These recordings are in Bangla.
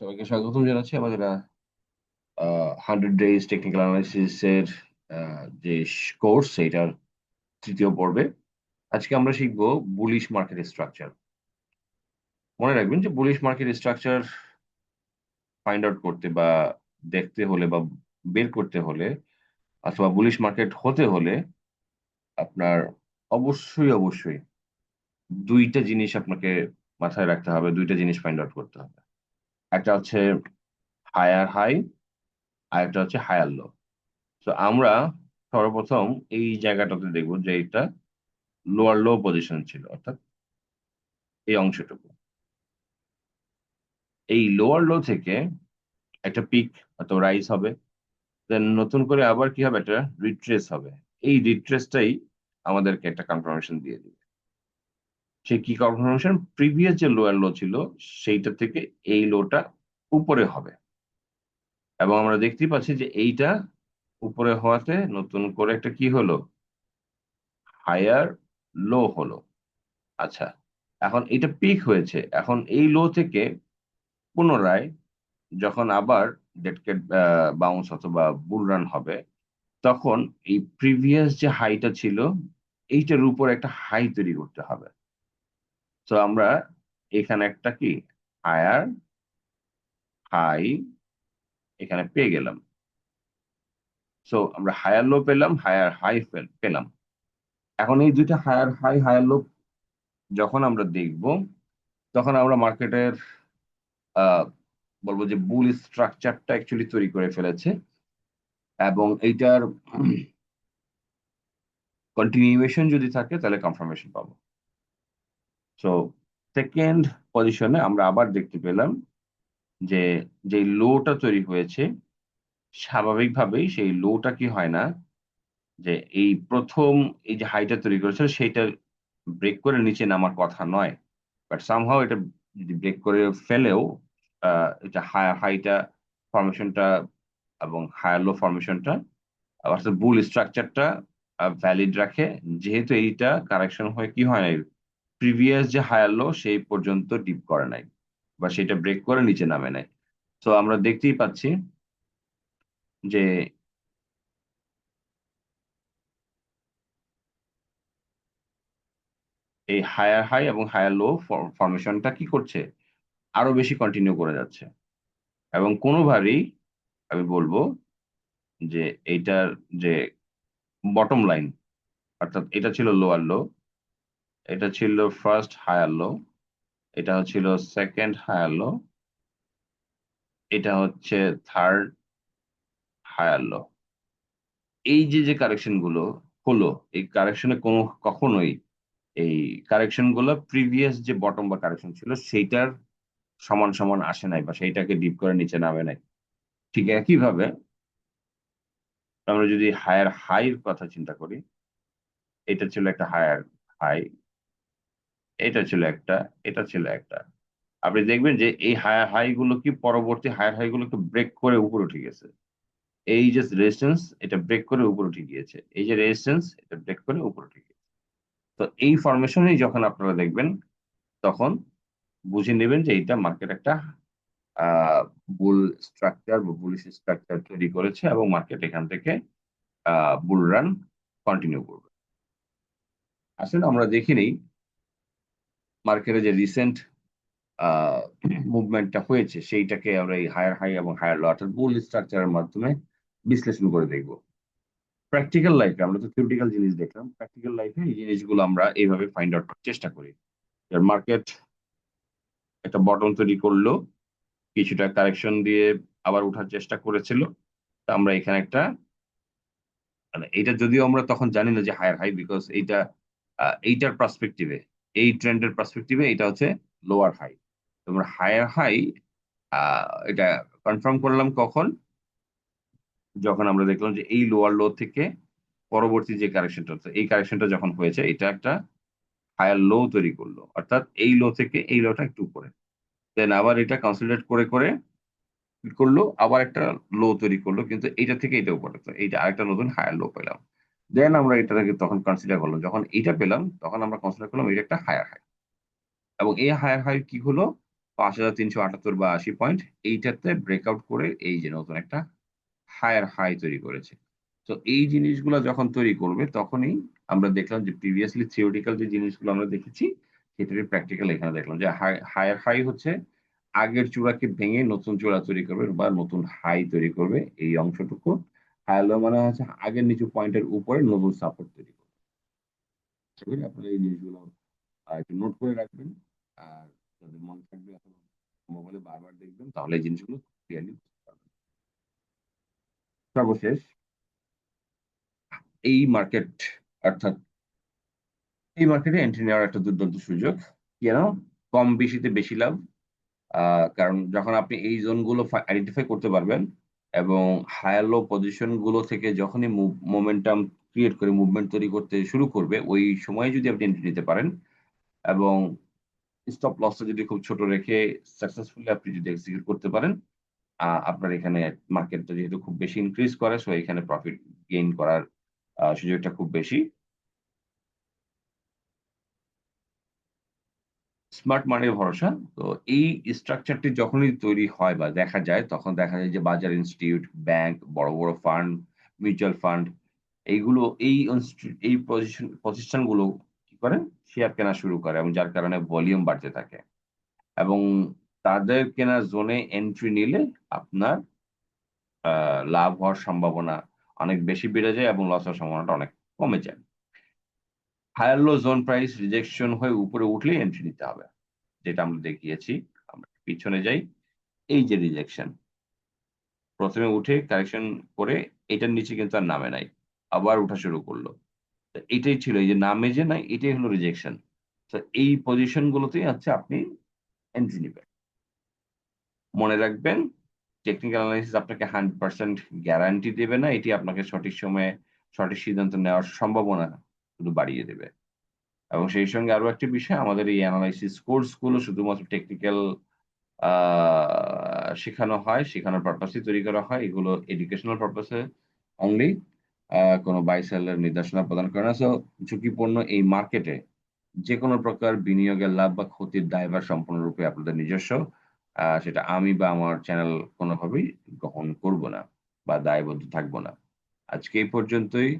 সবাইকে স্বাগতম জানাচ্ছি আমাদের 100 ডেজ টেকনিক্যাল অ্যানালাইসিস এর যে কোর্স সেইটার তৃতীয় পর্বে আজকে আমরা শিখব বুলিশ মার্কেট স্ট্রাকচার। মনে রাখবেন যে bullish market structure find out করতে বা দেখতে হলে বা বের করতে হলে অথবা বুলিশ মার্কেট হতে হলে আপনার অবশ্যই দুইটা জিনিস আপনাকে মাথায় রাখতে হবে, দুইটা জিনিস ফাইন্ড আউট করতে হবে। একটা হচ্ছে হায়ার হাই আর একটা হচ্ছে হায়ার লো। তো আমরা সর্বপ্রথম এই জায়গাটাতে দেখব যে এটা লোয়ার লো পজিশন ছিল, অর্থাৎ এই অংশটুকু। এই লোয়ার লো থেকে একটা পিক অথবা রাইজ হবে, দেন নতুন করে আবার কি হবে, একটা রিট্রেস হবে। এই রিট্রেসটাই আমাদেরকে একটা কনফার্মেশন দিয়ে দিবে। সে কি কনফার্মেশন? প্রিভিয়াস যে লোয়ার লো ছিল সেইটা থেকে এই লোটা উপরে হবে, এবং আমরা দেখতেই পাচ্ছি যে এইটা উপরে হওয়াতে নতুন করে একটা কি হলো, হায়ার লো হলো। আচ্ছা, এখন এটা পিক হয়েছে, এখন এই লো থেকে পুনরায় যখন আবার ডেড ক্যাট বাউন্স অথবা বুল রান হবে, তখন এই প্রিভিয়াস যে হাইটা ছিল এইটার উপর একটা হাই তৈরি করতে হবে। তো আমরা এখানে একটা কি হায়ার হাই এখানে পেয়ে গেলাম। সো আমরা হায়ার লো পেলাম, হায়ার হাই পেলাম। এখন এই দুইটা হায়ার হাই হায়ার লো যখন আমরা দেখব, তখন আমরা মার্কেটের আহ বলবো যে বুল স্ট্রাকচারটা অ্যাকচুয়ালি তৈরি করে ফেলেছে, এবং এইটার কন্টিনিউয়েশন যদি থাকে তাহলে কনফার্মেশন পাবো। সো সেকেন্ড পজিশনে আমরা আবার দেখতে পেলাম যে যে লোটা তৈরি হয়েছে, স্বাভাবিকভাবেই সেই লোটা কি হয় না যে এই প্রথম এই যে হাইটা তৈরি করেছিল সেইটা ব্রেক করে নিচে নামার কথা নয়, বাট সামহাও এটা যদি ব্রেক করে ফেলেও এটা হায়ার হাইটা ফরমেশনটা এবং হায়ার লো ফরমেশনটা অর্থাৎ বুল স্ট্রাকচারটা ভ্যালিড রাখে, যেহেতু এইটা কারেকশন হয়ে কি হয় নাই, প্রিভিয়াস যে হায়ার লো সেই পর্যন্ত ডিপ করে নাই বা সেটা ব্রেক করে নিচে নামে নাই। তো আমরা দেখতেই পাচ্ছি যে এই হায়ার হাই এবং হায়ার লো ফরমেশনটা কি করছে, আরো বেশি কন্টিনিউ করে যাচ্ছে। এবং কোনোভাবেই আমি বলবো যে এইটার যে বটম লাইন, অর্থাৎ এটা ছিল লোয়ার লো, এটা ছিল ফার্স্ট হায়ার লো, এটা হচ্ছিল সেকেন্ড হায়ার লো, এটা হচ্ছে থার্ড হায়ার লো। এই যে যে কারেকশন গুলো হলো, এই কারেকশনে কোনো কখনোই এই কারেকশন গুলো প্রিভিয়াস যে বটম বা কারেকশন ছিল সেইটার সমান সমান আসে নাই বা সেইটাকে ডিপ করে নিচে নামে নাই। ঠিক একইভাবে আমরা যদি হায়ার হাইয়ের কথা চিন্তা করি, এটা ছিল একটা হায়ার হাই, এটা ছিল একটা, এটা ছিল একটা। আপনি দেখবেন যে এই হায়ার হাই গুলো কি পরবর্তী হায়ার হাই গুলোকে ব্রেক করে উপরে উঠে গেছে। এই যে রেজিস্ট্যান্স এটা ব্রেক করে উপরে উঠে গিয়েছে, এই যে রেজিস্ট্যান্স এটা ব্রেক করে উপরে উঠে গিয়েছে। তো এই ফরমেশনেই যখন আপনারা দেখবেন, তখন বুঝে নেবেন যে এইটা মার্কেট একটা আহ বুল স্ট্রাকচার বা বুলিশ স্ট্রাকচার তৈরি করেছে, এবং মার্কেট এখান থেকে বুল রান কন্টিনিউ করবে। আসলে আমরা দেখি নেই মার্কেটে যে রিসেন্ট মুভমেন্টটা হয়েছে সেইটাকে আমরা এই হায়ার হাই এবং হায়ার লো অর্থাৎ বুল স্ট্রাকচারের মাধ্যমে বিশ্লেষণ করে দেখব। প্র্যাকটিক্যাল লাইফে আমরা তো থিওরিটিক্যাল জিনিস দেখলাম, প্র্যাকটিক্যাল লাইফে এই জিনিসগুলো আমরা এইভাবে ফাইন্ড আউট করার চেষ্টা করি। মার্কেট একটা বটম তৈরি করলো, কিছুটা কারেকশন দিয়ে আবার উঠার চেষ্টা করেছিল। তা আমরা এখানে একটা মানে এটা যদিও আমরা তখন জানি না যে হায়ার হাই, বিকজ এইটা এইটার পার্সপেক্টিভে, এই ট্রেন্ডের পার্সপেক্টিভে এটা হচ্ছে লোয়ার হাই। তোমরা হায়ার হাই এটা কনফার্ম করলাম কখন, যখন আমরা দেখলাম যে এই লোয়ার লো থেকে পরবর্তী যে কারেকশনটা হচ্ছে, এই কারেকশনটা যখন হয়েছে এটা একটা হায়ার লো তৈরি করলো, অর্থাৎ এই লো থেকে এই লোটা একটু উপরে, দেন আবার এটা কনসলিডেট করে করে কি করলো, আবার একটা লো তৈরি করলো, কিন্তু এইটা থেকে এটা উপরে, তো এইটা আরেকটা নতুন হায়ার লো পেলাম। দেন আমরা এটাকে তখন কনসিডার করলাম, যখন এইটা পেলাম তখন আমরা কনসিডার করলাম এটা একটা হায়ার হাই, এবং এই হায়ার হাই কি হলো, 5,378 বা 80 পয়েন্ট, এইটাতে ব্রেকআউট করে এই যে নতুন একটা হায়ার হাই তৈরি করেছে। তো এই জিনিসগুলো যখন তৈরি করবে তখনই আমরা দেখলাম যে প্রিভিয়াসলি থিওরিটিক্যাল যে জিনিসগুলো আমরা দেখেছি সেটারই প্র্যাকটিক্যাল এখানে দেখলাম যে হায়ার হাই হচ্ছে আগের চূড়াকে ভেঙে নতুন চূড়া তৈরি করবে বা নতুন হাই তৈরি করবে এই অংশটুকু। হায়ার লো মানে হচ্ছে আগের নিচু পয়েন্টের উপরে নতুন সাপোর্ট তৈরি করবে। আশা করি আপনারা এই জিনিসগুলো একটু নোট করে রাখবেন। আর যাদের মনে থাকবে অথবা মোবাইলে বারবার দেখবেন তাহলে এই জিনিসগুলো ক্লিয়ারলি বুঝতে পারবেন। সর্বশেষ এই মার্কেট অর্থাৎ এই মার্কেটে এন্ট্রি নেওয়ার একটা দুর্দান্ত সুযোগ। কেন? কম বেশিতে বেশি লাভ। কারণ যখন আপনি এই জোনগুলো আইডেন্টিফাই করতে পারবেন এবং হায়ার লো পজিশন গুলো থেকে যখনই মোমেন্টাম ক্রিয়েট করে মুভমেন্ট তৈরি করতে শুরু করবে, ওই সময়ে যদি আপনি এন্ট্রি নিতে পারেন এবং স্টপ লসটা যদি খুব ছোট রেখে সাকসেসফুলি আপনি যদি এক্সিকিউট করতে পারেন, আপনার এখানে মার্কেটটা যেহেতু খুব বেশি ইনক্রিজ করে, সো এখানে প্রফিট গেইন করার সুযোগটা খুব বেশি। স্মার্ট মানির ভরসা। তো এই স্ট্রাকচারটি যখনই তৈরি হয় বা দেখা যায়, তখন দেখা যায় যে বাজার ইনস্টিটিউট, ব্যাংক, বড়, বড় ফান্ড, মিউচুয়াল ফান্ড এইগুলো এই প্রতিষ্ঠানগুলো কি করে? শেয়ার কেনা শুরু করে এবং যার কারণে ভলিউম বাড়তে থাকে। এবং তাদের কেনা জোনে এন্ট্রি নিলে আপনার লাভ হওয়ার সম্ভাবনা অনেক বেশি বেড়ে যায় এবং লস হওয়ার সম্ভাবনাটা অনেক কমে যায়। Higher low zone price rejection হয়ে উপরে উঠলেই এন্ট্রি নিতে হবে। যেটা আমরা দেখিয়েছি। আমরা পিছনে যাই। এই যে রিজেকশন, ১ম এ উঠে কারেকশন করে এটার নিচে কিন্তু আর নামে নাই। আবার উঠা শুরু করল। তো এটাই ছিল এই যে নামে যে নাই এটাই হলো রিজেকশন। তো এই পজিশন গুলোতেই হচ্ছে আপনি এন্ট্রি নিবেন। মনে রাখবেন টেকনিক্যাল অ্যানালিসিস আপনাকে 100% গ্যারান্টি দেবে না। এটি আপনাকে সঠিক সময়ে সঠিক সিদ্ধান্ত নেওয়ার সম্ভাবনা শুধু বাড়িয়ে দেবে। এবং সেই সঙ্গে আরো একটি বিষয়, আমাদের এই অ্যানালাইসিস কোর্স গুলো শুধুমাত্র টেকনিক্যাল আ শেখানো হয়, শেখানোর পারপাসেই তৈরি করা হয়। এগুলো এডুকেশনাল পারপাসে অনলি। কোন বাই সেল এর নির্দেশনা প্রদান করে না। সো ঝুঁকিপূর্ণ এই মার্কেটে যেকোনো প্রকার বিনিয়োগের লাভ বা ক্ষতির দায়ভার সম্পূর্ণরূপে আপনাদের নিজস্ব। সেটা আমি বা আমার চ্যানেল কোনোভাবেই গ্রহণ করব না বা দায়বদ্ধ থাকব না। আজকে এই পর্যন্তই।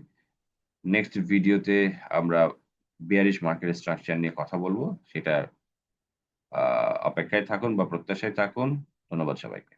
নেক্সট ভিডিওতে আমরা বেয়ারিশ মার্কেট স্ট্রাকচার নিয়ে কথা বলব। সেটার অপেক্ষায় থাকুন বা প্রত্যাশায় থাকুন। ধন্যবাদ সবাইকে।